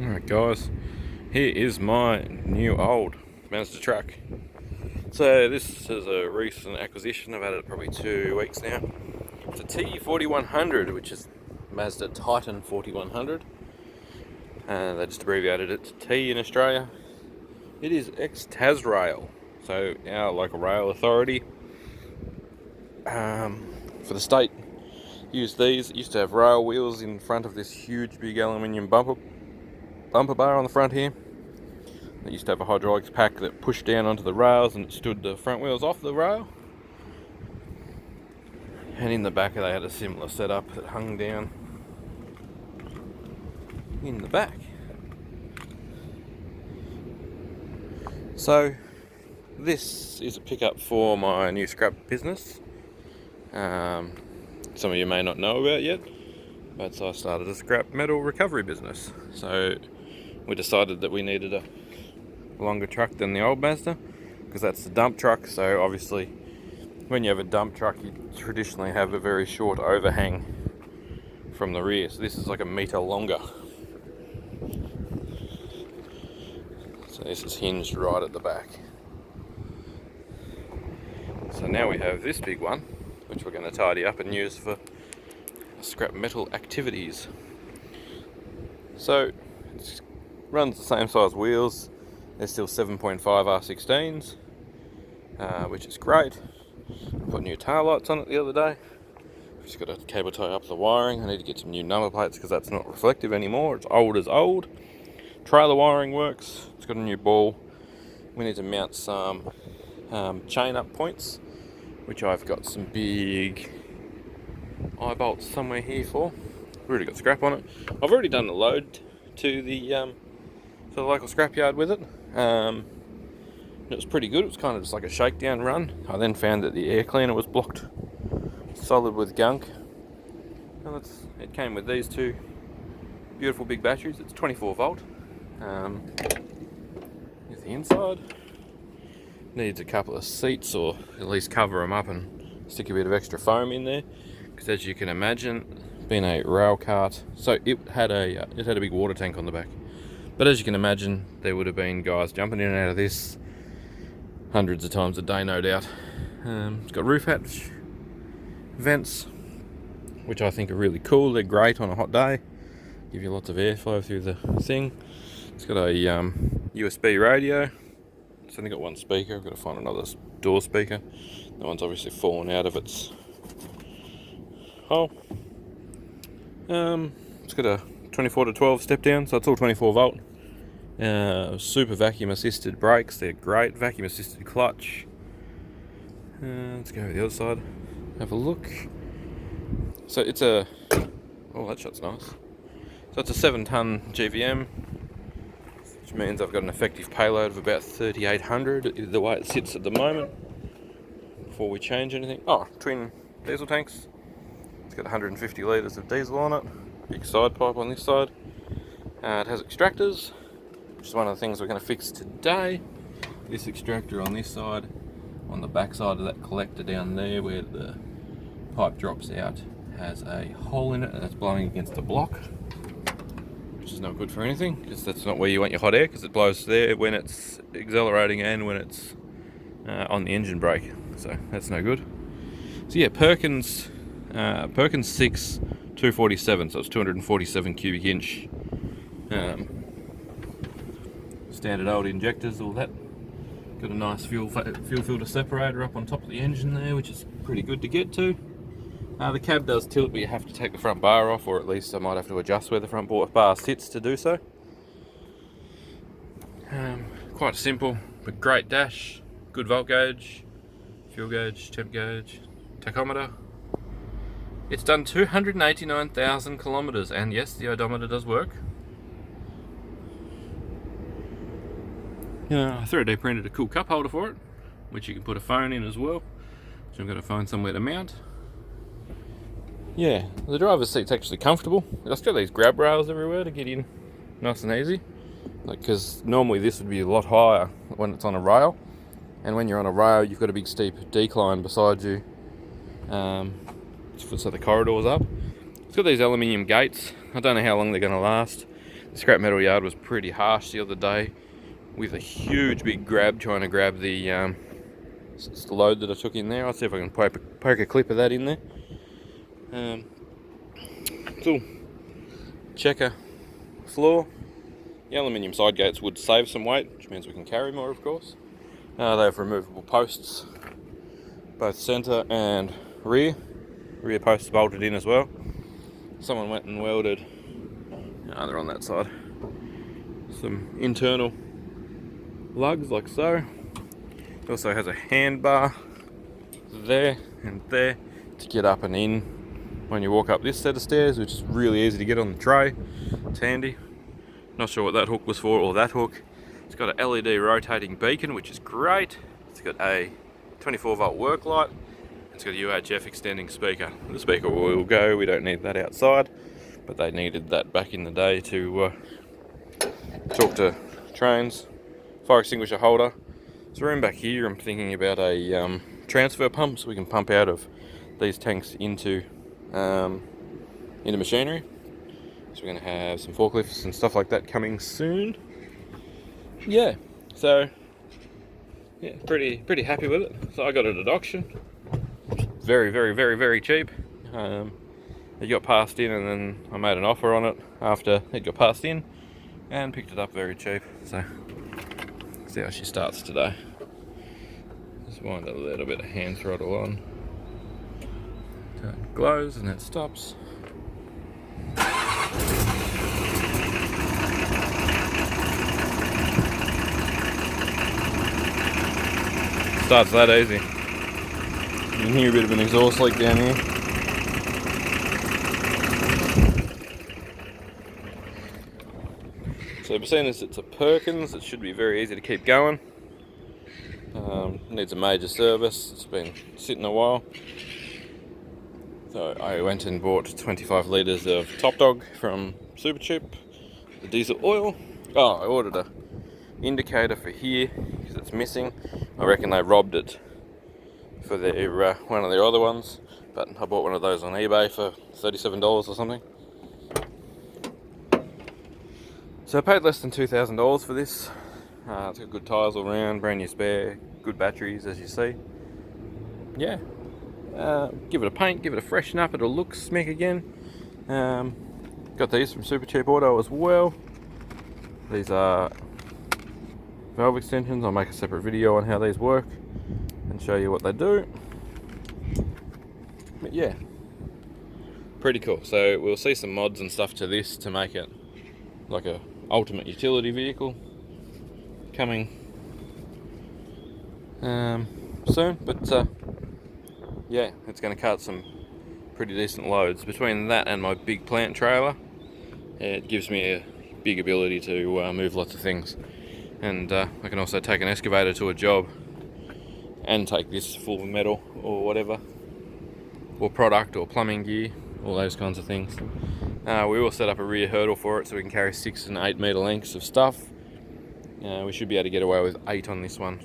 Alright guys, here is my new old Mazda truck. So this is a recent acquisition. I've had it probably 2 weeks now. It's a T4100, which is Mazda Titan 4100. They just abbreviated it to T in Australia. It is ex-Tasrail, so our local rail authority for the state used these. It used to have rail wheels in front of this huge big aluminium bumper bar on the front here. It used to have a hydraulics pack that pushed down onto the rails and it stood the front wheels off the rail. And in the back they had a similar setup that hung down in the back. So this is a pickup for my new scrap business. Some of you may not know about yet, but I started a scrap metal recovery business. So we decided that we needed a longer truck than the old Mazda, because that's the dump truck. So obviously when you have a dump truck, you traditionally have a very short overhang from the rear. So this is like a metre longer. So this is hinged right at the back. So now we have this big one, which we're going to tidy up and use for scrap metal activities. So it runs the same size wheels. They're still 7.5 R16s, which is great. Put new tail lights on it the other day. Just got to cable tie up the wiring. I need to get some new number plates because that's not reflective anymore. It's old as old. Trailer wiring works. It's got a new ball. We need to mount some chain up points, which I've got some big eye bolts somewhere here for. I've already got scrap on it. I've already done the load to the local scrapyard with it. It was pretty good. It was kind of just like a shakedown run. I then found that the air cleaner was blocked solid with gunk. And it came with these two beautiful big batteries. It's 24 volt. Here's the inside. Needs a couple of seats, or at least cover them up and stick a bit of extra foam in there, because as you can imagine, being a rail cart, so it had a big water tank on the back. But as you can imagine, there would have been guys jumping in and out of this hundreds of times a day, no doubt. It's got roof hatch vents, which I think are really cool. They're great on a hot day, give you lots of airflow through the thing. It's got a USB radio. It's only got one speaker. I've got to find another door speaker. That one's obviously fallen out of its hole. It's got a 24 to 12 step down, so it's all 24 volt. Super vacuum assisted brakes. They're great. Vacuum assisted clutch. Let's go to the other side. Have a look. So it's a... Oh, that shot's nice. So it's a 7-ton GVM, which means I've got an effective payload of about 3,800, the way it sits at the moment, before we change anything. Oh, twin diesel tanks. It's got 150 litres of diesel on it. Big side pipe on this side. It has extractors, which is one of the things we're going to fix today. This extractor on this side, on the back side of that collector down there where the pipe drops out, has a hole in it, and it's blowing against the block, which is not good for anything, because that's not where you want your hot air, because it blows there when it's accelerating and when it's on the engine brake, so that's no good. So yeah, Perkins 6 247, so it's 247 cubic inch. Standard old injectors, all that. Got a nice fuel filter separator up on top of the engine there, which is pretty good to get to. The cab does tilt, but you have to take the front bar off, or at least I might have to adjust where the front bar sits to do so. Quite simple, but great dash, good volt gauge, fuel gauge, temp gauge, tachometer. It's done 289,000 kilometers, and yes, the odometer does work. I 3D printed a cool cup holder for it, which you can put a phone in as well. So I've got to find somewhere to mount. Yeah, the driver's seat's actually comfortable. It's got these grab rails everywhere to get in nice and easy. Because normally this would be a lot higher when it's on a rail. And when you're on a rail, you've got a big steep decline beside you. So the corridor's up. It's got these aluminium gates. I don't know how long they're going to last. The scrap metal yard was pretty harsh the other day with a huge big grab trying to grab the load that I took in there. I'll see if I can poke a clip of that in there. Little checker floor. The aluminium side gates would save some weight, which means we can carry more, of course. They have removable posts, both centre and rear. Rear posts bolted in as well. Someone went and welded, they're on that side, some internal lugs like so. It also has a handbar there and there to get up and in when you walk up this set of stairs, which is really easy to get on the tray. It's handy. Not sure what that hook was for, or that hook. It's got an LED rotating beacon, which is great. It's got a 24-volt work light. It's got a UHF extending speaker. The speaker will go, we don't need that outside, but they needed that back in the day to talk to trains. Fire extinguisher holder. There's a room back here. I'm thinking about a transfer pump, so we can pump out of these tanks into machinery. So we're going to have some forklifts and stuff like that coming soon. Yeah, so yeah, pretty happy with it. So I got it at auction. Very, very, very, very cheap. It got passed in, and then I made an offer on it after it got passed in, and picked it up very cheap. So see how she starts today. Just wind a little bit of hand throttle on. So it glows and it stops. Starts that easy. You can hear a bit of an exhaust leak down here. So seeing as it's a Perkins, it should be very easy to keep going. Needs a major service. It's been sitting a while. So I went and bought 25 litres of Top Dog from Supercheap, the diesel oil. Oh, I ordered a indicator for here because it's missing. I reckon they robbed it for their one of their other ones, but I bought one of those on eBay for $37 or something. So I paid less than $2,000 for this. It's got good tyres all around, brand new spare, good batteries as you see. Yeah, give it a paint, give it a freshen up, it'll look smick again. Got these from Supercheap Auto as well. These are valve extensions. I'll make a separate video on how these work and show you what they do. But yeah, pretty cool. So we'll see some mods and stuff to this to make it like a ultimate utility vehicle coming soon. But yeah, it's going to cut some pretty decent loads. Between that and my big plant trailer, it gives me a big ability to move lots of things. And I can also take an excavator to a job and take this full of metal or whatever, or product or plumbing gear, all those kinds of things. We will set up a rear hurdle for it so we can carry 6 and 8 metre lengths of stuff. We should be able to get away with 8 on this one.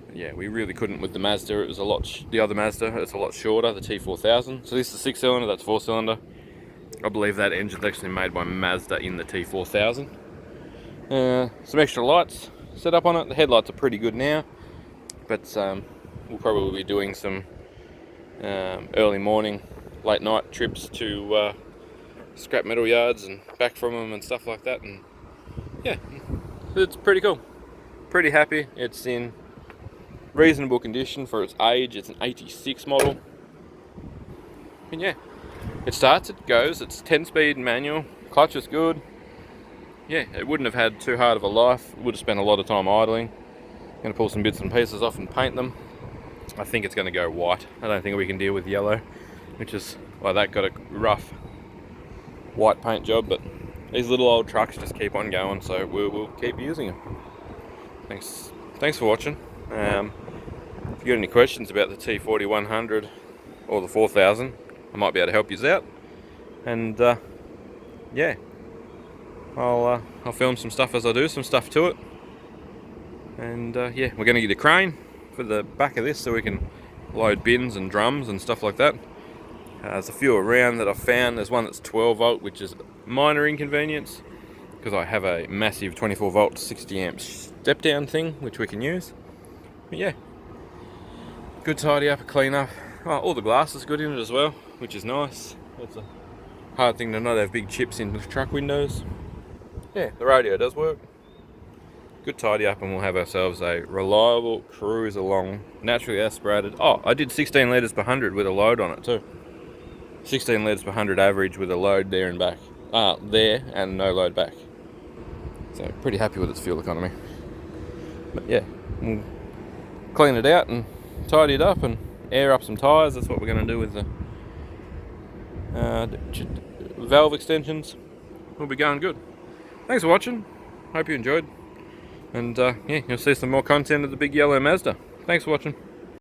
But yeah, we really couldn't with the Mazda. It was the other Mazda, it's a lot shorter, the T4000. So this is a 6-cylinder, that's 4-cylinder. I believe that engine's actually made by Mazda in the T4000. Some extra lights set up on it. The headlights are pretty good now, but we'll probably be doing some early morning, late night trips to scrap metal yards and back from them and stuff like that. And yeah, it's pretty cool. Pretty happy. It's in reasonable condition for its age. It's an 86 model. And yeah, it starts, it goes. It's 10-speed manual. Clutch is good. Yeah, it wouldn't have had too hard of a life. Would have spent a lot of time idling. Going to pull some bits and pieces off and paint them. I think it's going to go white. I don't think we can deal with yellow, which is why that got a rough white paint job. But these little old trucks just keep on going, so we'll keep using them. Thanks for watching. If you got any questions about the T4100 or the 4000, I might be able to help you out. And yeah, I'll film some stuff as I do some stuff to it. And yeah, we're going to get a crane for the back of this so we can load bins and drums and stuff like that. There's a few around that I've found. There's one that's 12 volt, which is a minor inconvenience because I have a massive 24 volt 60 amp step down thing which we can use. But yeah, good tidy up, clean up. Oh, all the glass is good in it as well, which is nice. It's a hard thing to not have big chips in the truck windows. Yeah, the radio does work. Good tidy up, and we'll have ourselves a reliable cruise along, naturally aspirated. Oh, I did 16 litres per 100 with a load on it too. 16 litres per 100 average with a load there and back. There and no load back. So pretty happy with its fuel economy. But yeah, we'll clean it out and tidy it up and air up some tyres. That's what we're going to do with the valve extensions. We'll be going good. Thanks for watching. Hope you enjoyed. And yeah, you'll see some more content of the big yellow Mazda. Thanks for watching.